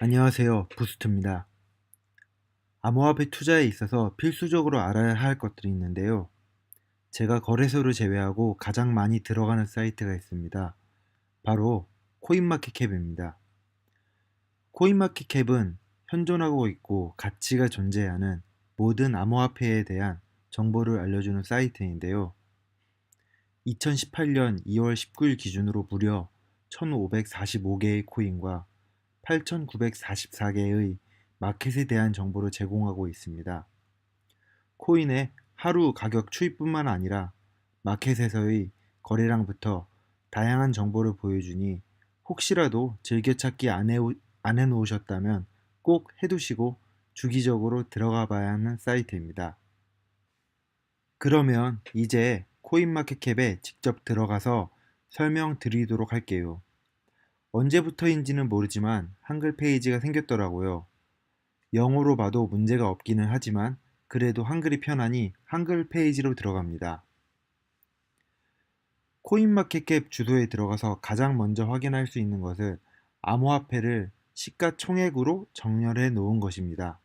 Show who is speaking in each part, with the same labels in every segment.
Speaker 1: 안녕하세요. 부스트입니다. 암호화폐 투자에 있어서 필수적으로 알아야 할 것들이 있는데요. 제가 거래소를 제외하고 가장 많이 들어가는 사이트가 있습니다. 바로 코인마켓캡입니다. 코인마켓캡은 현존하고 있고 가치가 존재하는 모든 암호화폐에 대한 정보를 알려주는 사이트인데요. 2018년 2월 19일 기준으로 무려 1,545개의 코인과 8,944개의 마켓에 대한 정보를 제공하고 있습니다. 코인의 하루 가격 추이뿐만 아니라 마켓에서의 거래량부터 다양한 정보를 보여주니 혹시라도 즐겨찾기 안 해놓으셨다면 꼭 해두시고 주기적으로 들어가 봐야 하는 사이트입니다. 그러면 이제 코인마켓캡에 직접 들어가서 설명드리도록 할게요. 언제부터인지는 모르지만 한글 페이지가 생겼더라고요. 영어로 봐도 문제가 없기는 하지만 그래도 한글이 편하니 한글 페이지로 들어갑니다. 코인마켓캡 주소에 들어가서 가장 먼저 확인할 수 있는 것은 암호화폐를 시가총액으로 정렬해 놓은 것입니다.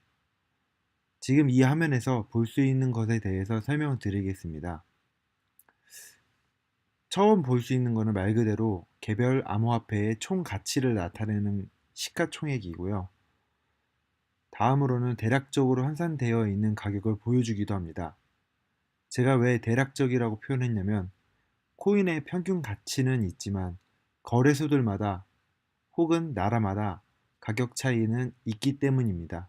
Speaker 1: 지금 이 화면에서 볼 수 있는 것에 대해서 설명을 드리겠습니다. 처음 볼 수 있는 것은 말 그대로 개별 암호화폐의 총 가치를 나타내는 시가총액이고요. 다음으로는 대략적으로 환산되어 있는 가격을 보여주기도 합니다. 제가 왜 대략적이라고 표현했냐면 코인의 평균 가치는 있지만 거래소들마다 혹은 나라마다 가격 차이는 있기 때문입니다.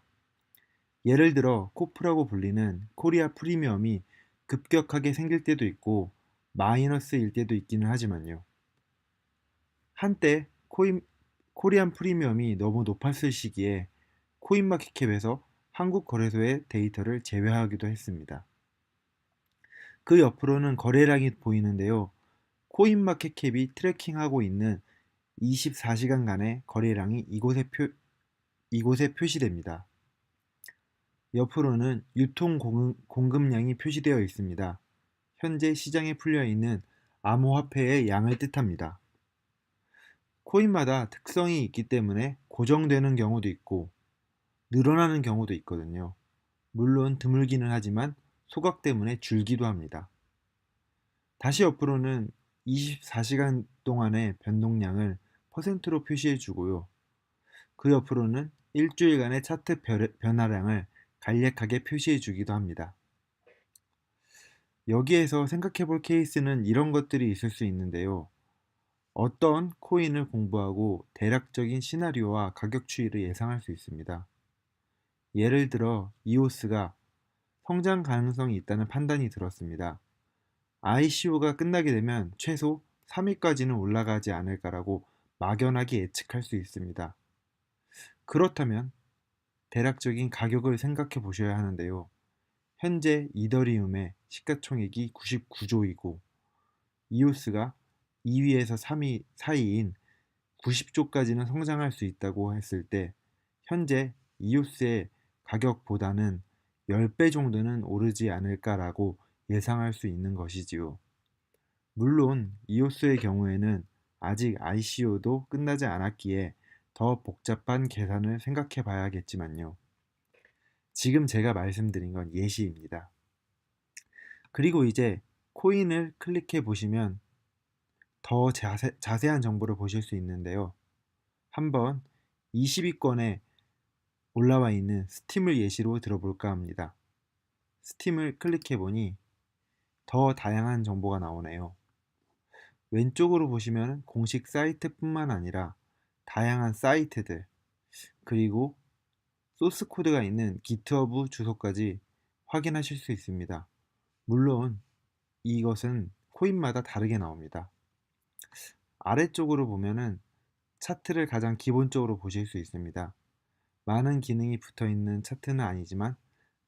Speaker 1: 예를 들어 코프라고 불리는 코리아 프리미엄이 급격하게 생길 때도 있고 마이너스일 때도 있기는 하지만요. 한때 코리안 프리미엄이 너무 높았을 시기에 코인마켓캡에서 한국 거래소의 데이터를 제외하기도 했습니다. 그 옆으로는 거래량이 보이는데요. 코인마켓캡이 트래킹하고 있는 24시간간의 거래량이 이곳에 표시됩니다. 옆으로는 공급량이 표시되어 있습니다. 현재 시장에 풀려 있는 암호화폐의 양을 뜻합니다. 코인마다 특성이 있기 때문에 고정되는 경우도 있고 늘어나는 경우도 있거든요. 물론 드물기는 하지만 소각 때문에 줄기도 합니다. 다시 옆으로는 24시간 동안의 변동량을 퍼센트로 표시해 주고요. 그 옆으로는 일주일간의 차트 변화량을 간략하게 표시해 주기도 합니다. 여기에서 생각해 볼 케이스는 이런 것들이 있을 수 있는데요. 어떤 코인을 공부하고 대략적인 시나리오와 가격 추이를 예상할 수 있습니다. 예를 들어 이오스가 성장 가능성이 있다는 판단이 들었습니다. ICO가 끝나게 되면 최소 3위까지는 올라가지 않을까라고 막연하게 예측할 수 있습니다. 그렇다면 대략적인 가격을 생각해 보셔야 하는데요. 현재 이더리움의 시가총액이 99조이고 이오스가 2위에서 3위 사이인 90조까지는 성장할 수 있다고 했을 때 현재 이오스의 가격보다는 10배 정도는 오르지 않을까라고 예상할 수 있는 것이지요. 물론 이오스의 경우에는 아직 ICO도 끝나지 않았기에 더 복잡한 계산을 생각해 봐야겠지만요. 지금 제가 말씀드린 건 예시입니다. 그리고 이제 코인을 클릭해 보시면 더 자세한 정보를 보실 수 있는데요. 한번 20위권에 올라와 있는 스팀을 예시로 들어볼까 합니다. 스팀을 클릭해 보니 더 다양한 정보가 나오네요. 왼쪽으로 보시면 공식 사이트뿐만 아니라 다양한 사이트들, 그리고 소스 코드가 있는 기트허브 주소까지 확인하실 수 있습니다. 물론 이것은 코인마다 다르게 나옵니다. 아래쪽으로 보면은 차트를 가장 기본적으로 보실 수 있습니다. 많은 기능이 붙어 있는 차트는 아니지만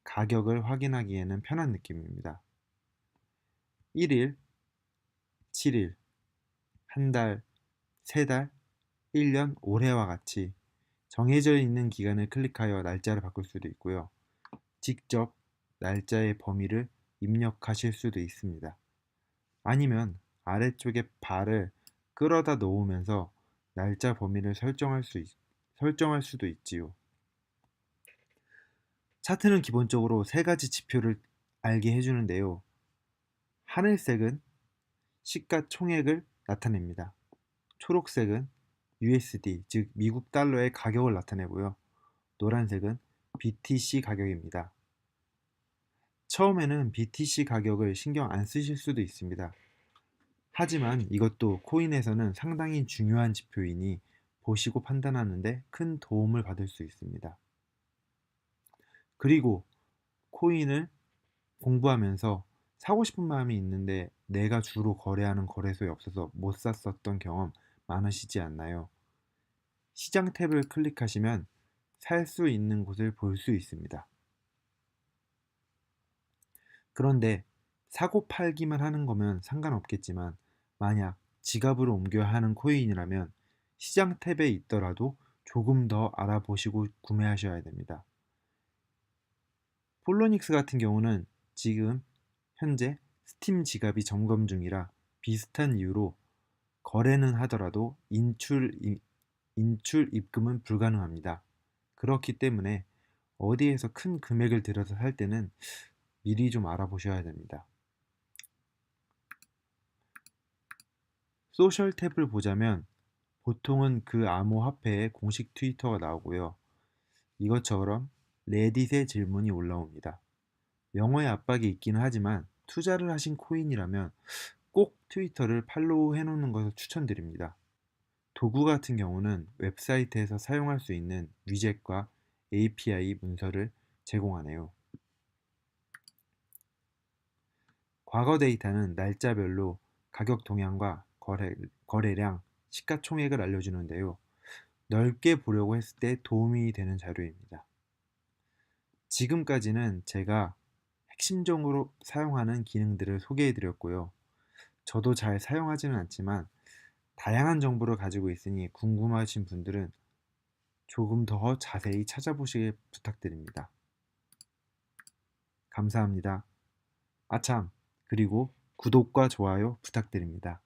Speaker 1: 가격을 확인하기에는 편한 느낌입니다. 1일, 7일, 한 달, 3달, 1년, 올해와 같이 정해져 있는 기간을 클릭하여 날짜를 바꿀 수도 있고요. 직접 날짜의 범위를 입력하실 수도 있습니다. 아니면 아래쪽에 발을 끌어다 놓으면서 날짜 범위를 설정할 수도 있지요. 차트는 기본적으로 세 가지 지표를 알게 해주는데요. 하늘색은 시가총액을 나타냅니다. 초록색은 USD, 즉 미국 달러의 가격을 나타내고요. 노란색은 BTC 가격입니다. 처음에는 BTC 가격을 신경 안 쓰실 수도 있습니다. 하지만 이것도 코인에서는 상당히 중요한 지표이니 보시고 판단하는데 큰 도움을 받을 수 있습니다. 그리고 코인을 공부하면서 사고 싶은 마음이 있는데 내가 주로 거래하는 거래소에 없어서 못 샀었던 경험 많으시지 않나요? 시장 탭을 클릭하시면 살 수 있는 곳을 볼 수 있습니다. 그런데 사고 팔기만 하는 거면 상관없겠지만 만약 지갑으로 옮겨야 하는 코인이라면 시장 탭에 있더라도 조금 더 알아보시고 구매하셔야 됩니다. 폴로닉스 같은 경우는 지금 현재 스팀 지갑이 점검 중이라 비슷한 이유로 거래는 하더라도 인출 입금은 불가능합니다. 그렇기 때문에 어디에서 큰 금액을 들여서 살 때는 미리 좀 알아보셔야 됩니다. 소셜 탭을 보자면 보통은 그 암호화폐의 공식 트위터가 나오고요. 이것처럼 레딧의 질문이 올라옵니다. 영어의 압박이 있기는 하지만 투자를 하신 코인이라면 꼭 트위터를 팔로우 해놓는 것을 추천드립니다. 도구 같은 경우는 웹사이트에서 사용할 수 있는 위젯과 API 문서를 제공하네요. 과거 데이터는 날짜별로 가격 동향과 거래량, 시가총액을 알려주는데요. 넓게 보려고 했을 때 도움이 되는 자료입니다. 지금까지는 제가 핵심적으로 사용하는 기능들을 소개해 드렸고요. 저도 잘 사용하지는 않지만 다양한 정보를 가지고 있으니 궁금하신 분들은 조금 더 자세히 찾아보시길 부탁드립니다. 감사합니다. 아참, 그리고 구독과 좋아요 부탁드립니다.